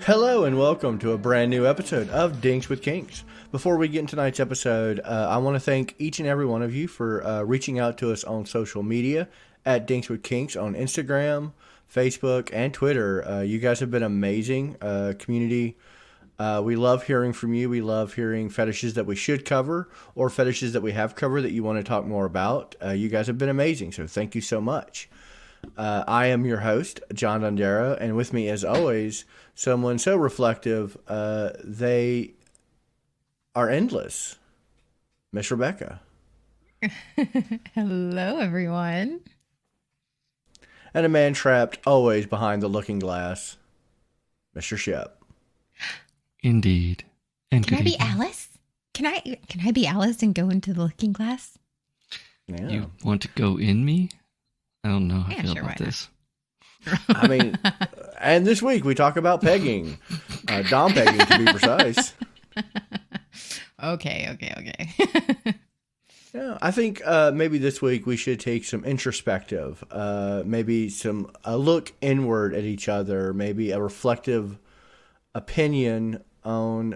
Hello and welcome to a brand new episode of Dinks with Kinks. Before we get into tonight's episode, I want to thank each and every one of you for reaching out to us on social media at Dinks with Kinks on Instagram, Facebook, and Twitter. You guys have been amazing community. We love hearing from you. We love hearing fetishes that we should cover or fetishes that we have covered that you want to talk more about. You guys have been amazing, so thank you so much. I am your host, John Dondero, and with me, as always, someone so reflective, they are endless. Miss Rebecca. Hello, everyone. And a man trapped always behind the looking glass, Mr. Shep. Indeed. And can I be Alice? Can I be Alice and go into the looking glass? Yeah. You want to go in me? I don't know how I feel sure, about this. I mean, and this week we talk about pegging. Dom pegging, to be precise. Okay. Yeah, I think maybe this week we should take some introspective, maybe a look inward at each other, maybe a reflective opinion on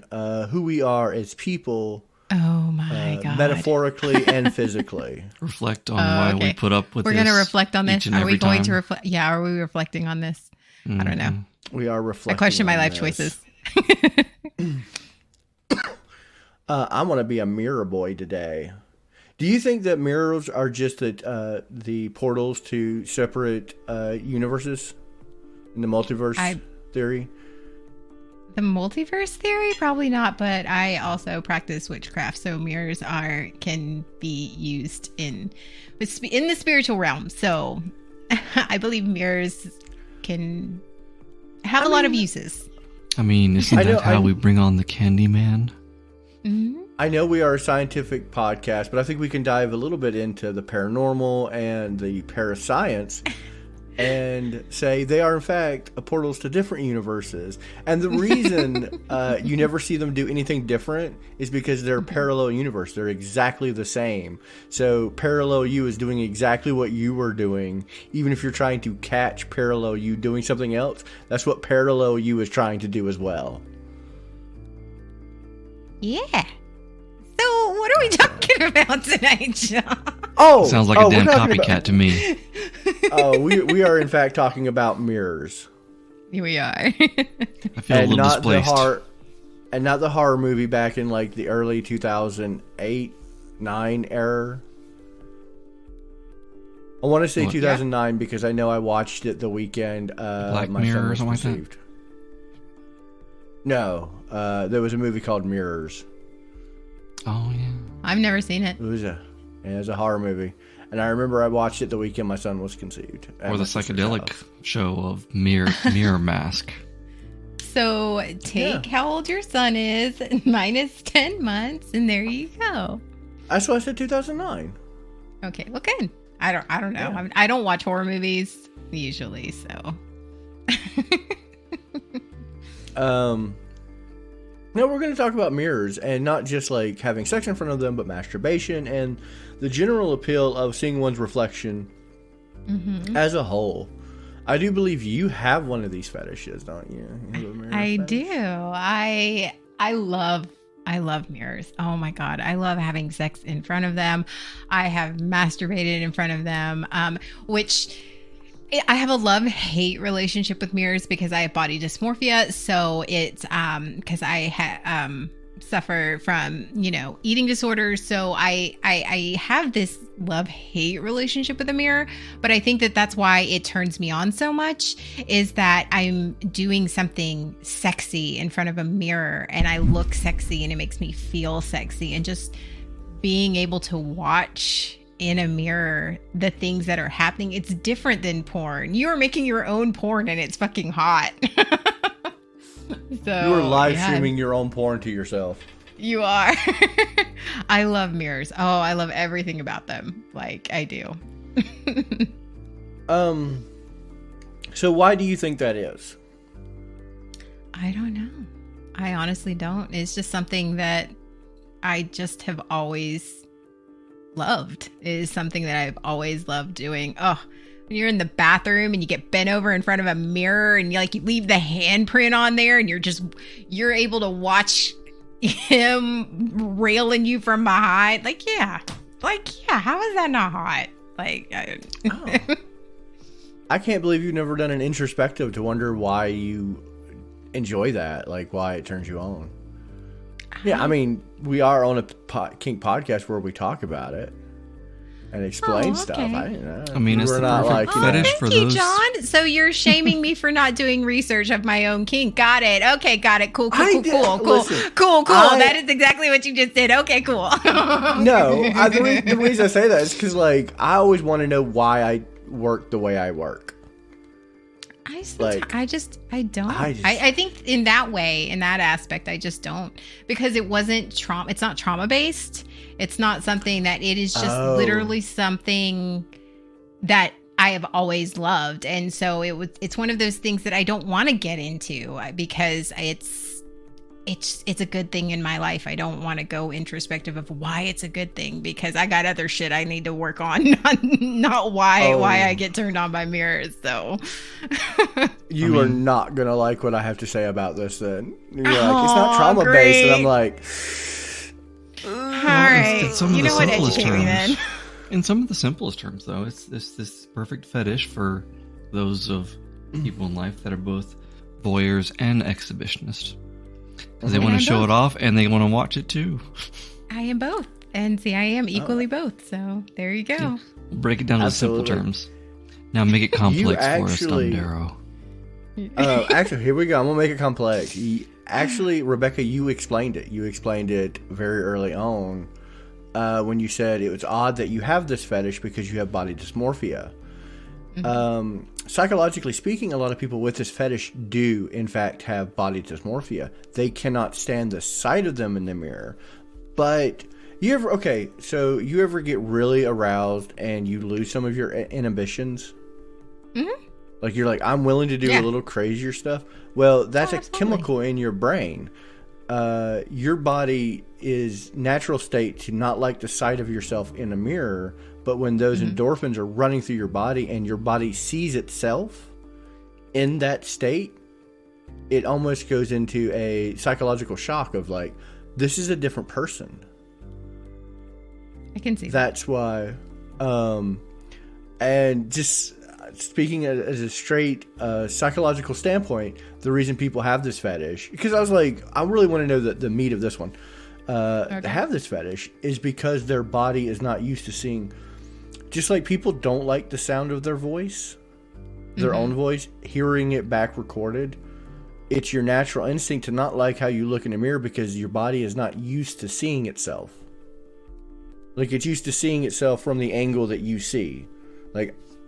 who we are as people. Oh my God. Metaphorically and physically. Reflect on why we put up with We're this. We're going to reflect on this. Are we going to reflect? Yeah, are we reflecting on this? I don't know. We are reflecting. I question my life this. choices. I want to be a mirror boy today. Do you think that mirrors are just the portals to separate universes in the multiverse theory? The multiverse theory? Probably not, but I also practice witchcraft, so mirrors can be used in the spiritual realm. So I believe mirrors can have a lot of uses. I mean, isn't that how we bring on the Candyman? Mm-hmm. I know we are a scientific podcast, but I think we can dive a little bit into the paranormal and the parascience and say they are, in fact, portals to different universes. And the reason you never see them do anything different is because they're parallel universe. They're exactly the same. So parallel you is doing exactly what you were doing. Even if you're trying to catch parallel you doing something else, that's what parallel you is trying to do as well. Yeah. So what are we talking about tonight, John? Sounds like a damn copycat to me. We are in fact talking about mirrors. Here we are. I feel a little displaced. And not the horror movie back in like the early 2008-9 era. I want to say 2009 because I know I watched it the weekend Black my Mirror son or was something conceived. No, there was a movie called Mirrors. Oh yeah, I've never seen it. It was a horror movie, and I remember I watched it the weekend my son was conceived. or the psychedelic show of Mirror Mask. So take how old your son is minus 10 months, and there you go. That's why I said 2009. Okay, well, good. I don't know. Yeah. I don't watch horror movies usually, so. No, we're going to talk about mirrors and not just like having sex in front of them, but masturbation and the general appeal of seeing one's reflection as a whole. I do believe you have one of these fetishes, don't you? I do. I love mirrors. Oh my God. I love having sex in front of them. I have masturbated in front of them, which I have a love-hate relationship with mirrors because I have body dysmorphia. So it's because I suffer from, eating disorders. So I have this love-hate relationship with a mirror. But I think that that's why it turns me on so much, is that I'm doing something sexy in front of a mirror and I look sexy and it makes me feel sexy. And just being able to watch in a mirror the things that are happening, it's different than porn. You're making your own porn and it's fucking hot. So you are live streaming your own porn to yourself. You are. I love mirrors. Oh, I love everything about them. Like I do. So why do you think that is? I don't know. I honestly don't. It's just something that I just have always loved. It is something that I've always loved doing. Oh, You're in the bathroom and you get bent over in front of a mirror and you leave the handprint on there and you're able to watch him railing you from behind. Yeah, how is that not hot? I can't believe you've never done an introspective to wonder why you enjoy that, why it turns you on. Yeah, I mean, we are on a Kink podcast where we talk about it and explain stuff. I didn't know. I mean, it's the perfect fetish for thank those. you, John. So you're shaming me for not doing research of my own kink. Got it. Okay, got it. Cool. Listen, cool. That is exactly what you just did. Okay, cool. No, the reason I say that is because, I always want to know why I work the way I work. I don't. I think in that way, in that aspect, I just don't, because it wasn't trauma. It's not trauma based. It's not something that it is just literally something that I have always loved. And so it's one of those things that I don't want to get into because it's a good thing in my life. I don't want to go introspective of why it's a good thing because I got other shit I need to work on, not why I get turned on by mirrors. So you are not gonna like what I have to say about this. Then you're it's not trauma based, and I'm like, all right. In some of the simplest terms. In some of the simplest terms, though, it's this perfect fetish for those of people in life that are both voyeurs and exhibitionists. Because they want to show it off and they want to watch it too. I am both. And see, I am equally both. So there you go. Yeah. Break it down to simple terms. Now make it complex for us, Darrow. Actually, here we go. I'm going to make it complex. Actually, Rebecca, you explained it. You explained it very early on when you said it was odd that you have this fetish because you have body dysmorphia. Mm-hmm. Psychologically speaking, a lot of people with this fetish do, in fact, have body dysmorphia. They cannot stand the sight of them in the mirror. But you ever get really aroused and you lose some of your inhibitions? Mm-hmm. You're like, I'm willing to do a little crazier stuff. Well, that's a chemical in your brain. Your body is natural state to not like the sight of yourself in a mirror. But when those endorphins are running through your body and your body sees itself in that state, it almost goes into a psychological shock of this is a different person. I can see that's why. And just speaking as a straight psychological standpoint, the reason people have this fetish, because I was like, I really want to know the meat of this one. Have this fetish is because their body is not used to seeing. Just like people don't like the sound of their voice, their own voice, hearing it back recorded, it's your natural instinct to not like how you look in a mirror because your body is not used to seeing itself. It's used to seeing itself from the angle that you see.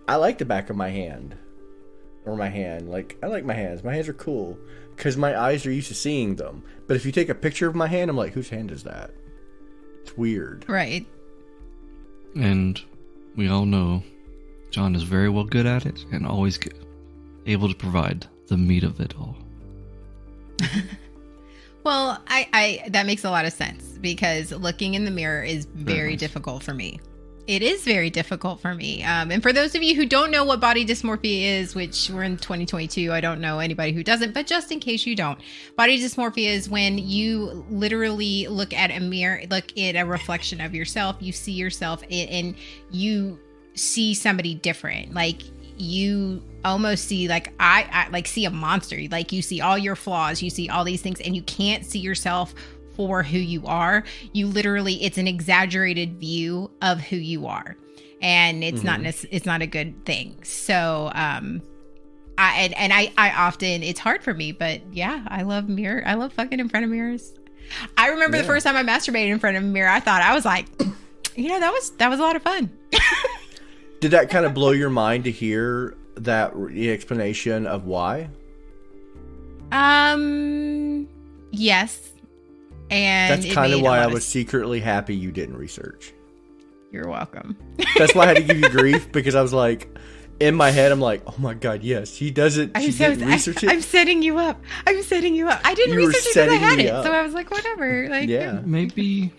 I like the back of my hand. Or my hand. I like my hands. My hands are cool because my eyes are used to seeing them. But if you take a picture of my hand, I'm like, whose hand is that? It's weird. Right. And we all know John is very well good at it and always able to provide the meat of it all. Well, I that makes a lot of sense because looking in the mirror is very difficult for me. It is very difficult for me. And for those of you who don't know what body dysmorphia is, which we're in 2022, I don't know anybody who doesn't, but just in case you don't, body dysmorphia is when you literally look at a mirror, look at a reflection of yourself, you see yourself and you see somebody different. You almost see I see a monster. You see all your flaws, you see all these things, and you can't see yourself for who you are. You literally, it's an exaggerated view of who you are, and it's not a good thing. So I often, it's hard for me, but yeah, I love fucking in front of mirrors. I remember the first time I masturbated in front of a mirror, I was like, that was a lot of fun. Did that kind of blow your mind to hear that explanation of why? Yes. And that's kind of why I was secretly happy you didn't research. You're welcome. That's why I had to give you grief, because I was like, in my head, I'm like, oh my God, yes, she doesn't. She didn't research it. I'm setting you up. I didn't research it because I had it. So I was like, whatever. Maybe. Yeah. Maybe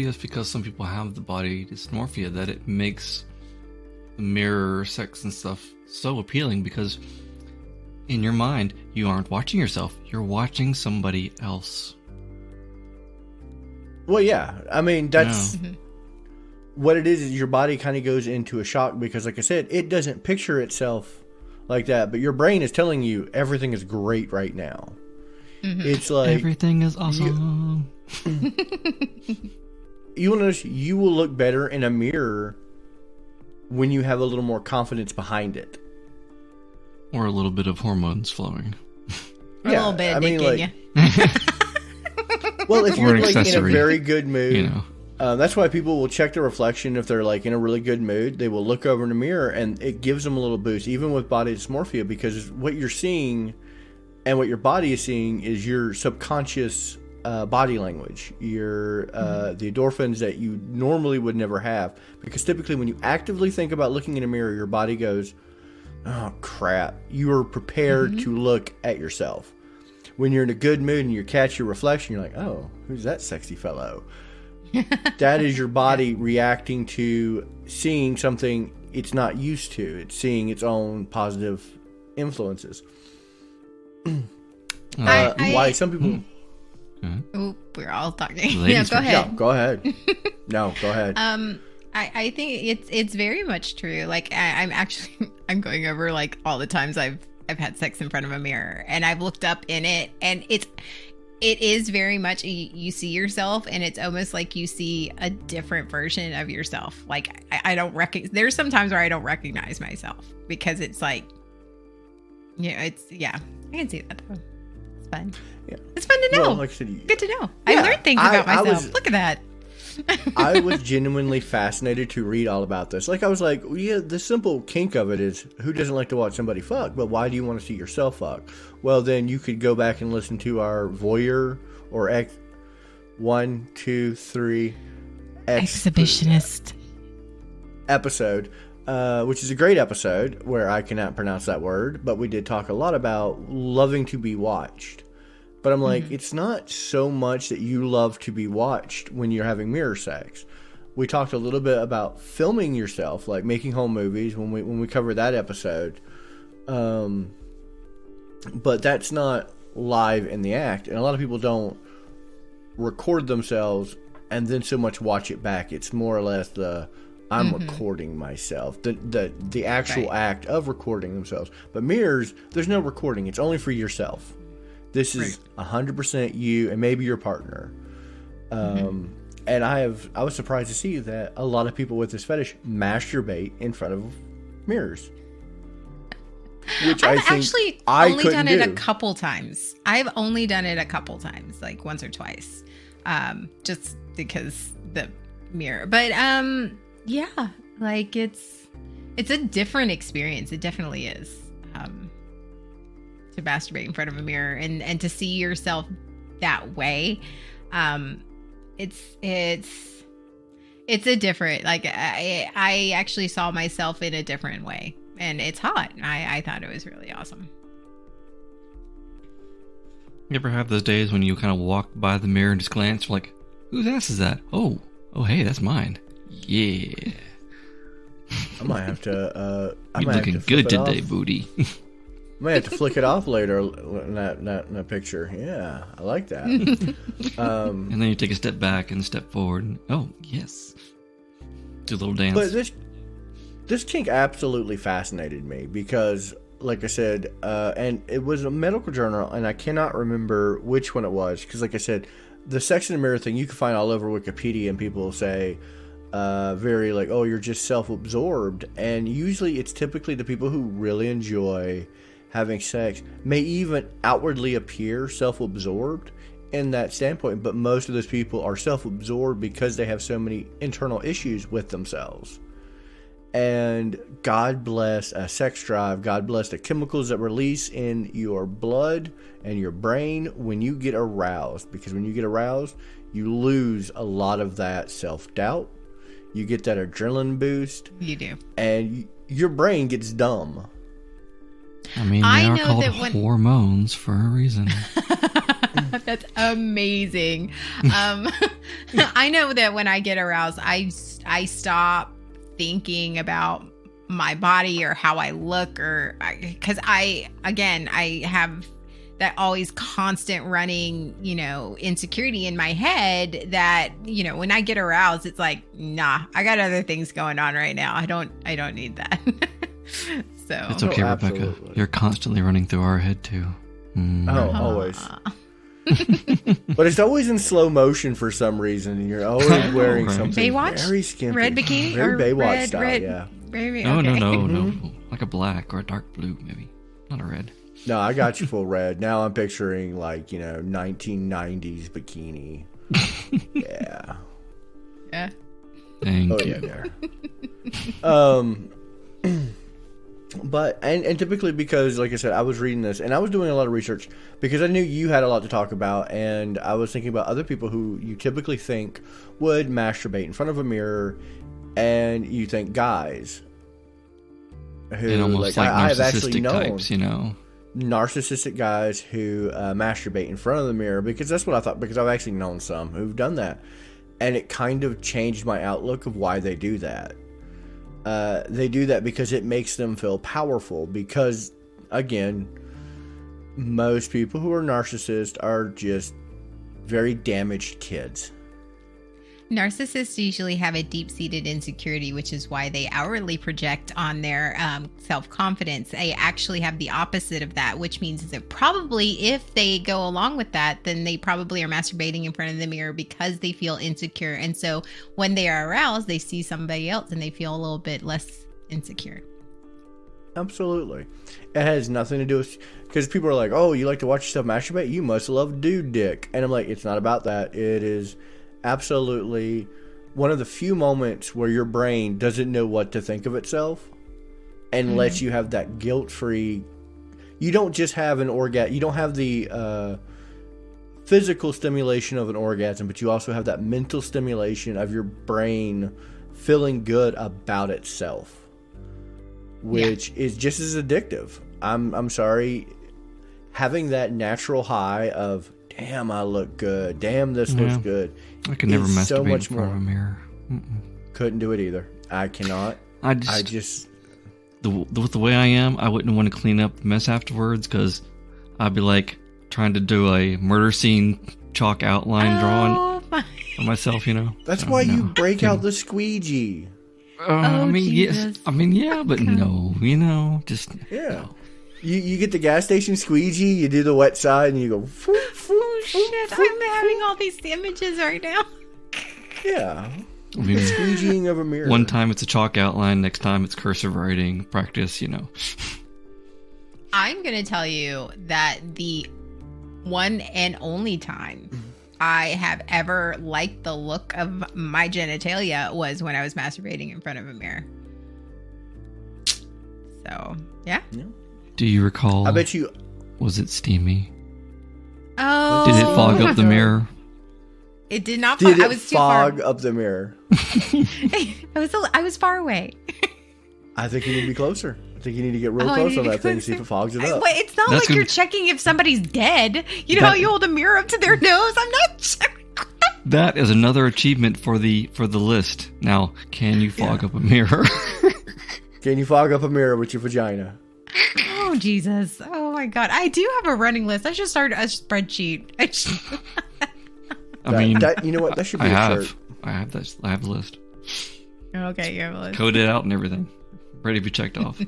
it's because some people have the body dysmorphia that it makes mirror sex and stuff so appealing because in your mind, you aren't watching yourself. You're watching somebody else. Well, yeah. I mean, that's what it is your body kind of goes into a shock because, like I said, it doesn't picture itself like that. But your brain is telling you everything is great right now. It's like... Everything is awesome. You will notice you will look better in a mirror when you have a little more confidence behind it. Or a little bit of hormones flowing. A little bit of dick in you. Well, if you're like in a accessory, very good mood, you know. That's why people will check their reflection if they're like in a really good mood. They will look over in the mirror and it gives them a little boost, even with body dysmorphia, because what you're seeing and what your body is seeing is your subconscious body language, your the endorphins that you normally would never have. Because typically when you actively think about looking in a mirror, your body goes, oh crap, you are prepared to look at yourself. When you're in a good mood and you catch your reflection, you're like, oh, who's that sexy fellow? That is your body reacting to seeing something it's not used to. It's seeing its own positive influences. Why some people... Oh, we're all talking. Ladies Go ahead. No, go ahead. No, go ahead. I think it's very much true. Like I'm going over like all the times I've had sex in front of a mirror, and I've looked up in it, and it is very much you see yourself, and it's almost like you see a different version of yourself. Like I don't recognize. There's some times where I don't recognize myself because it's like, I can see that though. It's fun. Yeah, it's fun to know. Well, like I said, good to know. I learned things about myself. Look at that. I was genuinely fascinated to read all about this. Like, I was like, well, yeah, the simple kink of it is who doesn't like to watch somebody fuck, but why do you want to see yourself fuck? Well, then you could go back and listen to our voyeur or exhibitionist episode, which is a great episode where I cannot pronounce that word, but we did talk a lot about loving to be watched. But I'm like, it's not so much that you love to be watched when you're having mirror sex. We talked a little bit about filming yourself, like making home movies when we covered that episode. But that's not live in the act. And a lot of people don't record themselves and then so much watch it back. It's more or less I'm recording myself. The actual act of recording themselves. But mirrors, there's no recording. It's only for yourself. This is 100% you and maybe your partner. And I was surprised to see that a lot of people with this fetish masturbate in front of mirrors. Which I've actually only done it do. a couple times. I've only done it a couple times, like once or twice. Just because the mirror. But yeah, like it's a different experience. It definitely is. To masturbate in front of a mirror and to see yourself that way. It's a different, like I actually saw myself in a different way, and it's hot. I thought it was really awesome. You ever have those days when you kind of walk by the mirror and just glance, like, whose ass is that? Oh, hey, that's mine. Yeah. I might have to. You're looking good today, booty. I might have to flick it off later in that picture. Yeah, I like that. And then you take a step back and step forward. And, oh, yes. Do a little dance. But this kink absolutely fascinated me because, like I said, and it was a medical journal, and I cannot remember which one it was. Because, like I said, the sex in the mirror thing, you can find all over Wikipedia, and people say very like, oh, you're just self-absorbed. And usually it's typically the people who really enjoy having sex may even outwardly appear self-absorbed in that standpoint, but most of those people are self-absorbed because they have so many internal issues with themselves. And God bless a sex drive. God bless the chemicals that release in your blood and your brain when you get aroused, because when you get aroused, you lose a lot of that self-doubt. You get that adrenaline boost. You do. And your brain gets dumb. I mean, they are called hormones for a reason. That's amazing. I know that when I get aroused, I stop thinking about my body or how I look, or because I have that always constant running, insecurity in my head that, when I get aroused, it's like, nah, I got other things going on right now. I don't need that. So it's okay, Rebecca. Absolutely. You're constantly running through our head too. Oh, always. But it's always in slow motion for some reason, and you're always wearing Right. something Baywatch? very skimpy, Red bikini very or Baywatch style. Yeah. No. Like a black or a dark blue, maybe. Not a red. No, I got you full red. Now I'm picturing 1990s bikini. Yeah. Yeah. Thank Oh you. yeah, there. But and typically, because like I said, I was reading this and I was doing a lot of research because I knew you had a lot to talk about, and I was thinking about other people who you typically think would masturbate in front of a mirror, and you think guys who And almost like I've actually narcissistic known types, narcissistic guys who masturbate in front of the mirror, because that's what I thought, because I've actually known some who've done that, and it kind of changed my outlook of why they do that. They do that because it makes them feel powerful, because again, most people who are narcissists are just very damaged kids. Narcissists usually have a deep-seated insecurity, which is why they outwardly project on their self-confidence. They actually have the opposite of that, which means that probably if they go along with that, then they probably are masturbating in front of the mirror because they feel insecure. And so when they are aroused, they see somebody else and they feel a little bit less insecure. Absolutely. It has nothing to do with, because people are like, oh, you like to watch yourself masturbate? You must love dude dick. And I'm like, it's not about that. It is absolutely one of the few moments where your brain doesn't know what to think of itself and lets you have that guilt-free. You don't just have an orgasm. You don't have the physical stimulation of an orgasm, but you also have that mental stimulation of your brain feeling good about itself, which is just as addictive. I'm sorry. Having that natural high of, damn, I look good. Damn, this looks good. I could never masturbate so much in front more. of a mirror. Couldn't do it either. I cannot. I I just just with the way I am, I wouldn't want to clean up the mess afterwards, because I'd be like trying to do a murder scene chalk outline drawing Oh my! for myself, That's So, why no. you break out the squeegee. I mean, Jesus. yes. I mean, yeah, but no, just Yeah. no. You get the gas station squeegee, you do the wet side, and you go, foop, foop, Oh foop, shit! foop, I'm having all these images right now. yeah. I mean, Squeegeeing of a mirror. one time it's a chalk outline, next time it's cursive writing practice. I'm going to tell you that the one and only time I have ever liked the look of my genitalia was when I was masturbating in front of a mirror. So, yeah. Do you recall? I bet you. Was it steamy? Oh. Did it fog up the mirror? It did not. Did I it was too far. fog up the mirror? I was far away. I think you need to be closer. I think you need to get real Oh, I close need on to that be thing, see if it closer. fogs it up. But it's not That's like you're gonna- checking if somebody's dead. You know how That- you hold a mirror up to their nose? I'm not checking. That is another achievement for the list. Now, can you fog up a mirror? Can you fog up a mirror with your vagina? Oh, Jesus. Oh, my God. I do have a running list. I should start a spreadsheet. I mean, You know what? That should be I a have. shirt. I have this. I have the list Okay, you have a list. coded out and everything, ready to be checked off.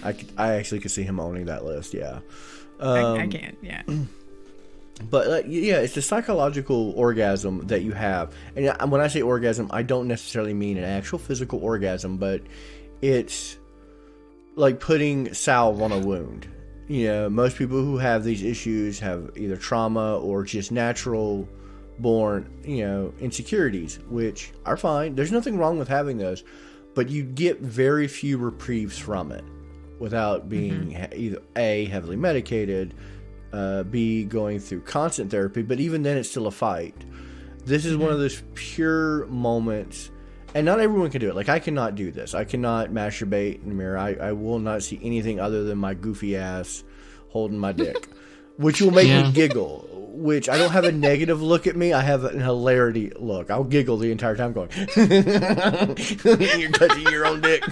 I actually could see him owning that list. Yeah. I can't, yeah. But yeah, it's the psychological orgasm that you have, and when I say orgasm, I don't necessarily mean an actual physical orgasm, but it's like putting salve on a wound. Most people who have these issues have either trauma or just natural born, insecurities, which are fine. There's nothing wrong with having those, but you get very few reprieves from it without being either A, heavily medicated, B, going through constant therapy, but even then it's still a fight. This is one of those pure moments, and not everyone can do it. Like, I cannot do this. I cannot masturbate in the mirror. I will not see anything other than my goofy ass holding my dick, which will make me giggle. which I don't have a negative look at me. I have an hilarity look. I'll giggle the entire time going, you're touching your own dick.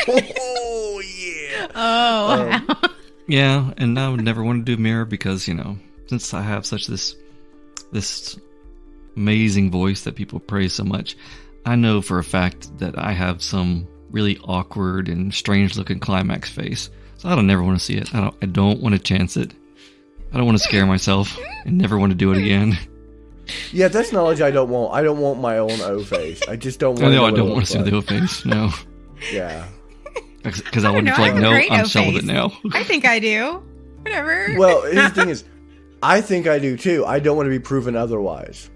Oh, yeah. Oh, wow. Yeah, and I would never want to do mirror because, since I have such this amazing voice that people praise so much, I know for a fact that I have some really awkward and strange looking climax face. So I don't never want to see it. I don't want to chance it. I don't want to scare myself and never want to do it again. Yeah, that's knowledge I don't want. I don't want my own O face. I just don't want. I don't want to see the O face. No. Yeah. Because I wouldn't feel like, no, I'm celibate now. I think I do. Whatever. Well, the thing is, I think I do too. I don't want to be proven otherwise.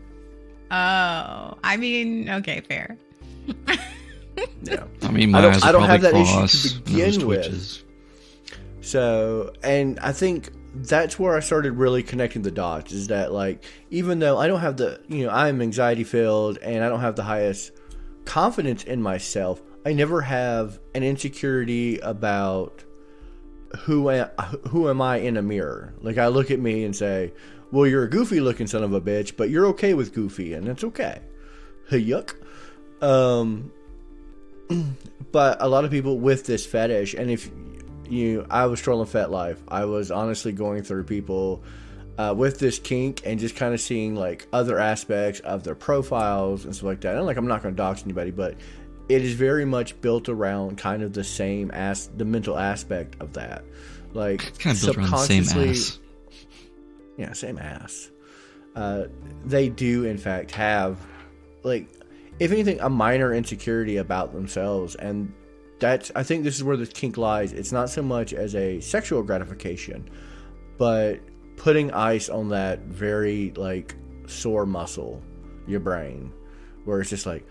Oh, I mean, okay, fair. Yeah. I mean, my eyes are I don't probably have that crossed, issue to begin with. twitches. So, and I think that's where I started really connecting the dots, is that, like, even though I don't have the, I'm anxiety filled and I don't have the highest confidence in myself, I never have an insecurity about who am I in a mirror. Like, I look at me and say, well, you're a goofy looking son of a bitch, but you're okay with goofy, and that's okay. Yuck. But a lot of people with this fetish, and if I was trolling FetLife, I was honestly going through people with this kink and just kind of seeing, like, other aspects of their profiles and stuff like that. And, like, I'm not going to dox anybody, but it is very much built around kind of the same the mental aspect of that. Like, it's kind of built around the same ass. Yeah, same ass. They do, in fact, have, like, if anything, a minor insecurity about themselves. And I think this is where the kink lies. It's not so much as a sexual gratification, but putting ice on that very, like, sore muscle, your brain, where it's just like,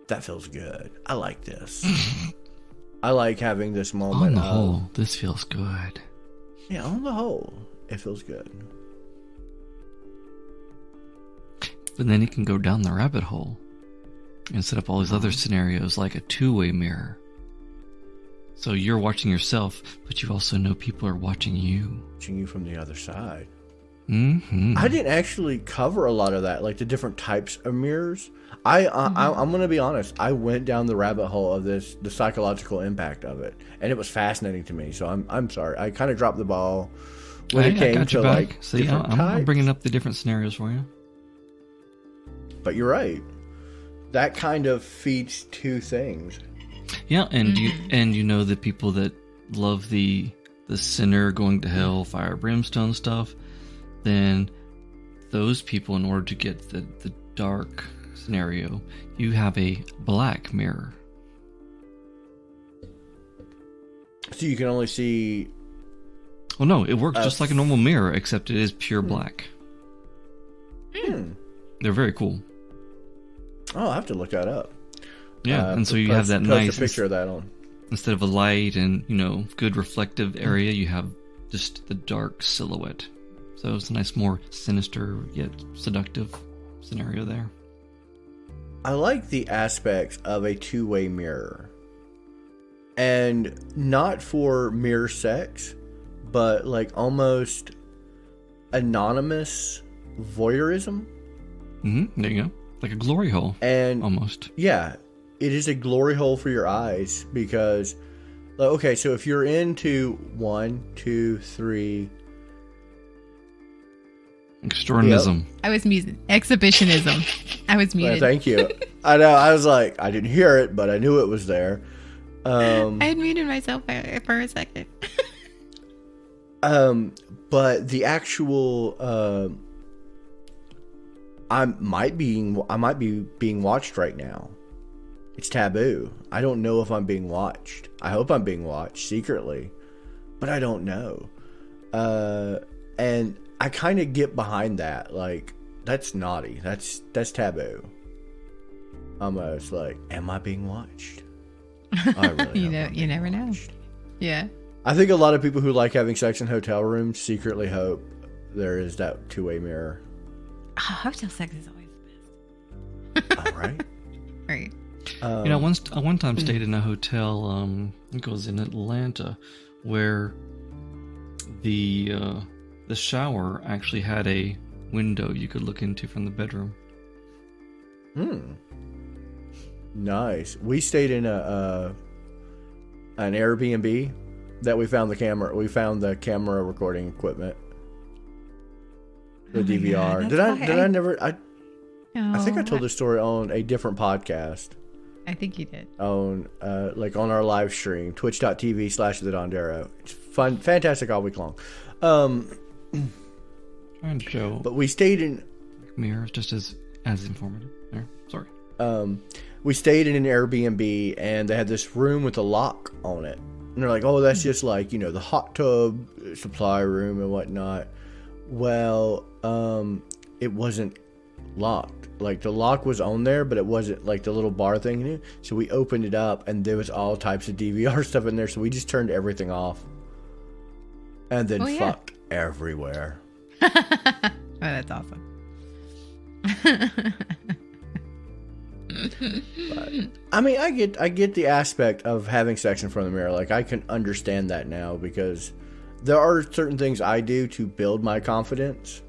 that feels good. I like this. I like having this moment. On the whole, this feels good. Yeah, on the whole, it feels good. But then it can go down the rabbit hole and set up all these other scenarios like a two-way mirror. So you're watching yourself, but you also know people are watching you. Watching you from the other side. Mm-hmm. I didn't actually cover a lot of that, like the different types of mirrors. I'm going to be honest. I went down the rabbit hole of the psychological impact of it, and it was fascinating to me. So I'm sorry. I kind of dropped the ball when it came to, like, See, I'm bringing up the different scenarios for you. But you're right. That kind of feeds two things. Yeah, and you know the people that love the sinner going to hell, fire, brimstone stuff, then those people, in order to get the dark scenario, you have a black mirror. So you can only see... Well, no, it works just like a normal mirror, except it is pure black. They're very cool. Oh, I'll have to look that up. Yeah, and so you have that nice a picture of that on. Instead of a light and, good reflective area, you have just the dark silhouette. So it's a nice, more sinister yet seductive scenario there. I like the aspects of a two-way mirror. And not for mere sex, but like almost anonymous voyeurism. Mm-hmm. There you go. Like a glory hole. And almost. Yeah. It is a glory hole for your eyes because, okay, so if you're into 1, 2, 3... Extremism. Yep. I was muted. Exhibitionism. I was muted. Well, thank you. I know. I was like, I didn't hear it, but I knew it was there. I had muted myself for a second. But the actual, I might be being watched right now. It's taboo. I don't know if I'm being watched. I hope I'm being watched secretly, but I don't know. And I kind of get behind that. Like, that's naughty. That's taboo. Almost like, am I being watched? I really you never know. Yeah. I think a lot of people who like having sex in hotel rooms secretly hope there is that two-way mirror. Oh, hotel sex is always the best. All right. Right. I one time stayed in a hotel, I think it was in Atlanta, where the shower actually had a window you could look into from the bedroom. Nice. We stayed in an Airbnb that we found the camera recording equipment. The DVR. Did I never? I think I told this story on a different podcast. I think you did. On on our live stream, twitch.tv/The Dondero. It's fun, fantastic all week long. Trying to show, but we stayed in mirrors just as informative. There, sorry. We stayed in an Airbnb and they had this room with a lock on it, and they're like, "Oh, that's just like the hot tub supply room and whatnot." Well, it wasn't locked. Like the lock was on there, but it wasn't like the little bar thing. So we opened it up, and there was all types of DVR stuff in there. So we just turned everything off, and then fucked everywhere. Oh, that's awesome. But, I mean, I get the aspect of having sex in front of the mirror. Like I can understand that now because there are certain things I do to build my confidence.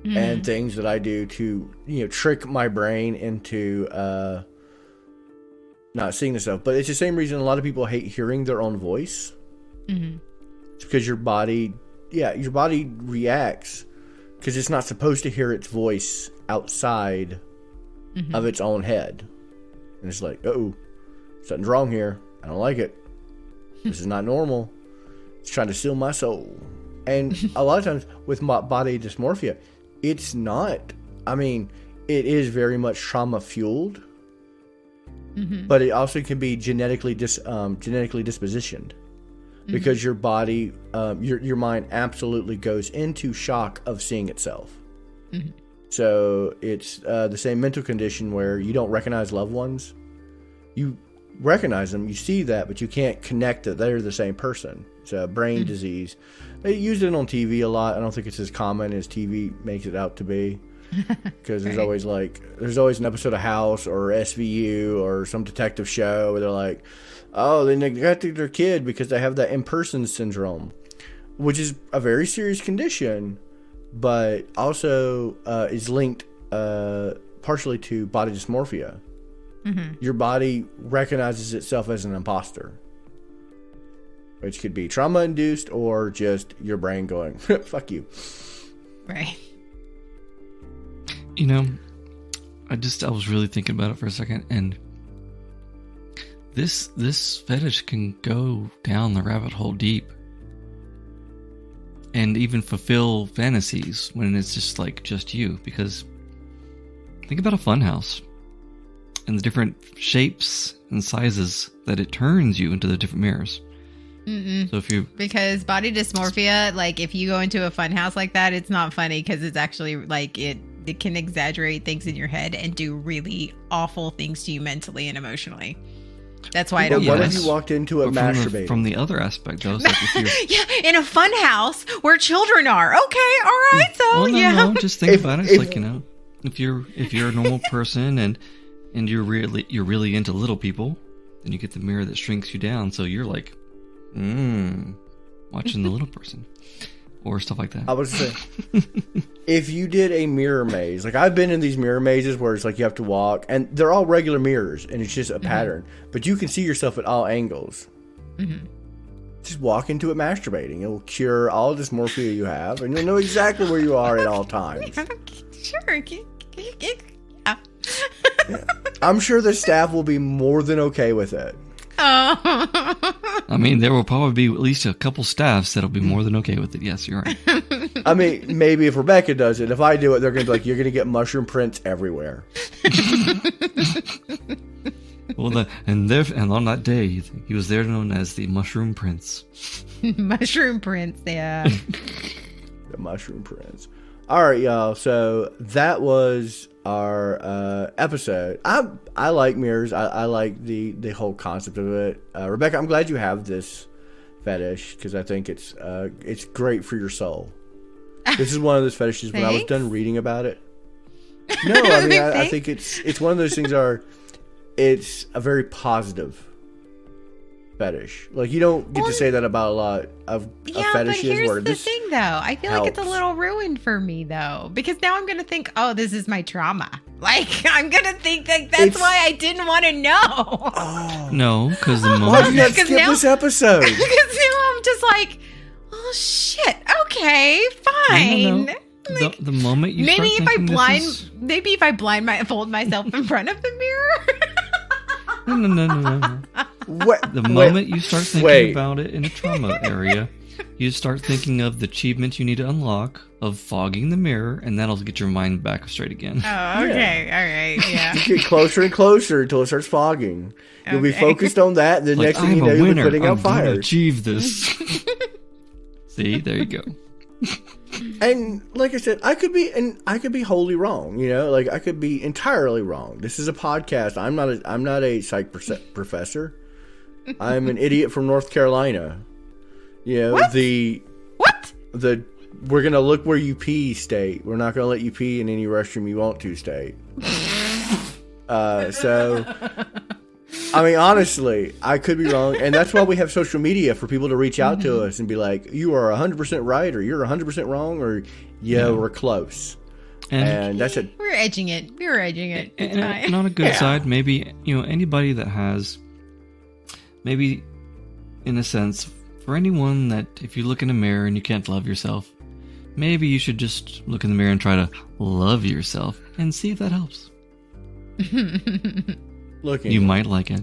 And things that I do to, trick my brain into not seeing the stuff. But it's the same reason a lot of people hate hearing their own voice. It's because your body reacts because it's not supposed to hear its voice outside of its own head. And it's like, uh-oh, something's wrong here. I don't like it. This is not normal. It's trying to steal my soul. And a lot of times with body dysmorphia, it's not. I mean, it is very much trauma fueled, but it also can be genetically dispositioned because your body, your mind absolutely goes into shock of seeing itself. So it's the same mental condition where you don't recognize loved ones. You recognize them, you see that, but you can't connect that they're the same person. It's a brain disease. They use it on TV a lot. I don't think it's as common as TV makes it out to be. Because there's always an episode of House or SVU or some detective show where they're like, oh, they neglected their kid because they have that in-person syndrome, which is a very serious condition, but also is linked partially to body dysmorphia. Your body recognizes itself as an imposter, which could be trauma-induced or just your brain going, fuck you. Right. I was really thinking about it for a second, and this fetish can go down the rabbit hole deep and even fulfill fantasies when it's just you, because think about a funhouse and the different shapes and sizes that it turns you into the different mirrors. So because body dysmorphia, like if you go into a fun house like that, it's not funny because it's actually like it can exaggerate things in your head and do really awful things to you mentally and emotionally. That's why I don't. What if you walked into it masturbating? From the other aspect, though, like if in a fun house where children are. Okay, all right. So no, just think about it. It's if you're a normal person and you're really into little people, then you get the mirror that shrinks you down, so you're like, watching the little person or stuff like that. I was saying, if you did a mirror maze, like I've been in these mirror mazes where it's like you have to walk, and they're all regular mirrors, and it's just a pattern, but you can see yourself at all angles. Just walk into it masturbating. It will cure all dysmorphia you have, and you'll know exactly where you are at all times. Sure. Yeah. I'm sure the staff will be more than okay with it. I mean, there will probably be at least a couple staffs that'll be more than okay with it. Yes, you're right. I mean, maybe if Rebecca does it, if I do it, they're going to be like, you're going to get mushroom prints everywhere. Well, and on that day, he was there known as the Mushroom Prince. Mushroom Prince, yeah. The Mushroom Prince. All right, y'all. So that was our episode. I like mirrors. I like the whole concept of it. Rebecca, I'm glad you have this fetish because I think it's great for your soul. This is one of those fetishes when I was done reading about it. No, I mean I think it's one of those things it's a very positive fetish. Like, you don't get to say that about a lot of Yeah, fetishes. but here's where the this thing, though. I feel like it's a helps. little ruined for me, though, because now I'm gonna think, oh, this is my trauma. Like, I'm gonna think like that's It's- why I didn't want to know. Oh. No, because the Why moment did you not skip Because now- this episode? Because now I'm just like, oh shit. Okay, fine. No. Like, the moment you maybe start if I thinking fold myself in front of the mirror. no. What? The moment you start thinking wait. about it in a trauma area, you start thinking of the achievements you need to unlock, of fogging the mirror, and that'll get your mind back straight again. Oh, okay. All right. Yeah. You get closer and closer until it starts fogging. You'll be Okay. focused on that, and the Like, next thing I'm you know, a you'll be winner. putting I'm out gonna fires. achieve this. See, there you go. And like I said, I could be wholly wrong. You know, like I could be entirely wrong. This is a podcast. I'm not a psych professor. I'm an idiot from North Carolina. You know, What? What? we're gonna look where you pee state. We're not gonna let you pee in any restroom you want to state. So, I mean, honestly, I could be wrong, and that's why we have social media for people to reach out to us and be like, "You are 100% right," or "You're 100% wrong," or "Yeah, we're close." And that's it. We're edging it. We're edging it. It's And fine. on a good Yeah. side, maybe, anybody that has, maybe in a sense, for anyone that if you look in a mirror and you can't love yourself, maybe you should just look in the mirror and try to love yourself and see if that helps. Looking, You might like it.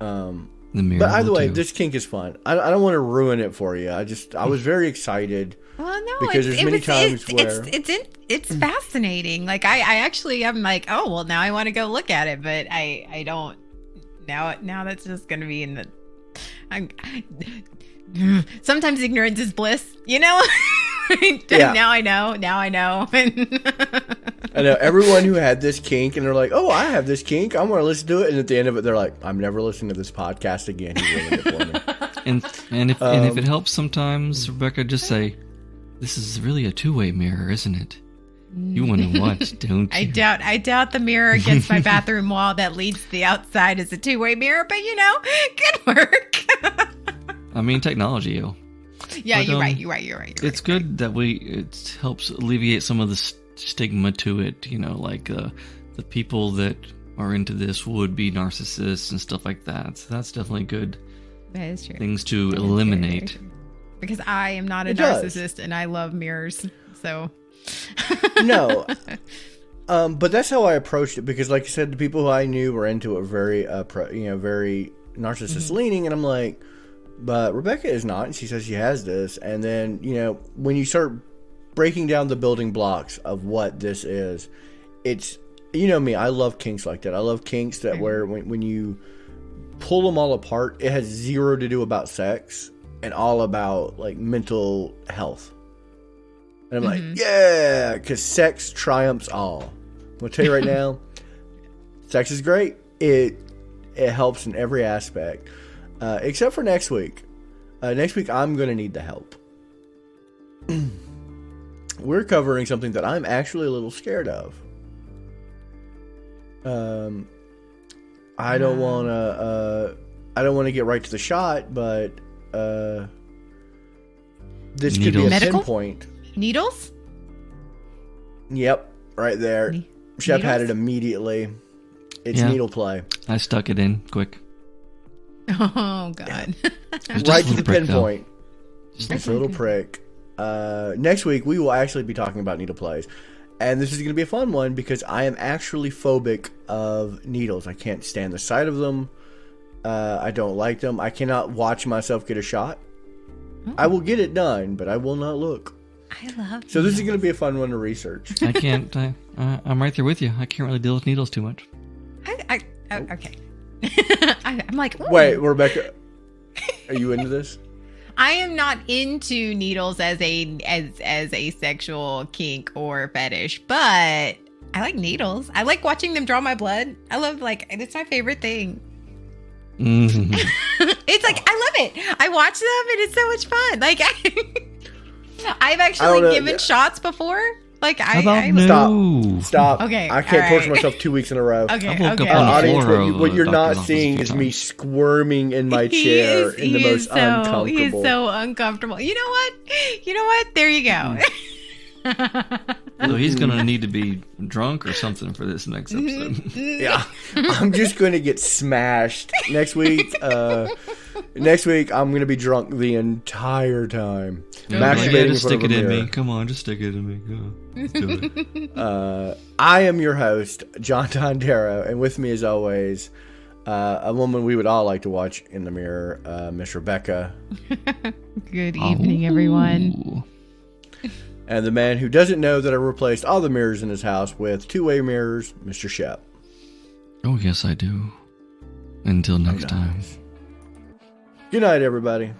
The mirror. But either will way, too. this kink is fun. I don't want to ruin it for you. I was very excited. Well, no, Because there's many times where- it's fascinating. Like I actually I'm like, oh well, now I want to go look at it, but I don't. Now that's just gonna be in the. Sometimes ignorance is bliss, you know. Yeah. Now I know. I know everyone who had this kink, and they're like, "Oh, I have this kink. I'm going to listen to it." And at the end of it, they're like, "I'm never listening to this podcast again." He ruined it for me. and if it helps sometimes, Rebecca, just say, "This is really a two-way mirror, isn't it? You want to watch, don't you?" I doubt the mirror against my bathroom wall that leads to the outside is a two-way mirror, but good work. I mean, technology, yo. Yeah, But, you're right. It's good that it helps alleviate some of the stigma to it. Like the people that are into this would be narcissists and stuff like that. So that's definitely good That is true. things to That is eliminate. very true. Because I am not a It does. narcissist and I love mirrors. So No. But that's how I approached it, because like I said, the people who I knew were into it very very narcissist leaning, and I'm like, but Rebecca is not, and she says she has this. And then, when you start breaking down the building blocks of what this is, it's, me, I love kinks like that. I love kinks that where when you pull them all apart, it has zero to do about sex and all about like mental health. And I'm like, yeah, because sex triumphs all. I'm going to tell you right now, sex is great. It helps in every aspect. Except for next week. Next week, I'm going to need the help. We're covering something that I'm actually a little scared of. I don't want to get right to the shot, but this could be a Needles. Medical? pinpoint. needles? Yep, right there. Shep had it immediately. It's Yeah. needle play. I stuck it in quick. Oh God. It was just Right a to the little prick, though. pinpoint. Just a little prick. Next week, we will actually be talking about needle plays. And this is going to be a fun one because I am actually phobic of needles. I can't stand the sight of them. I don't like them. I cannot watch myself get a shot. I will get it done, but I will not look. I love So this is going to be a fun one to research. I can't. I'm right there with you. I can't really deal with needles too much. okay. I'm like, ooh. Wait, Rebecca, are you into this? I am not into needles as a sexual kink or fetish, but I like needles. I like watching them draw my blood. I love it's my favorite thing. Mhm. It's like I love it. I watch them and it's so much fun. Like I've I don't actually know, given yeah. shots before Like How about no? Stop. Okay, I can't all torture right. myself 2 weeks in a row. Okay, I woke okay. up on the Audience, floor what of you're the not doctor's office seeing a is few me times. squirming in my chair in the most uncomfortable. He is so uncomfortable. You know what? There you go. So he's gonna need to be drunk or something for this next episode. Yeah, I'm just going to get smashed next week. Next week, I'm going to be drunk the entire time. Masturbating just in front stick of a it in mirror. me. Come on, just stick it in me. Go. Let's do it. I am your host, John Tondero, and with me, as always, a woman we would all like to watch in the mirror, Miss Rebecca. Good evening, everyone. Ooh. And the man who doesn't know that I replaced all the mirrors in his house with two-way mirrors, Mr. Shep. Oh yes, I do. Until next time. Good night, everybody.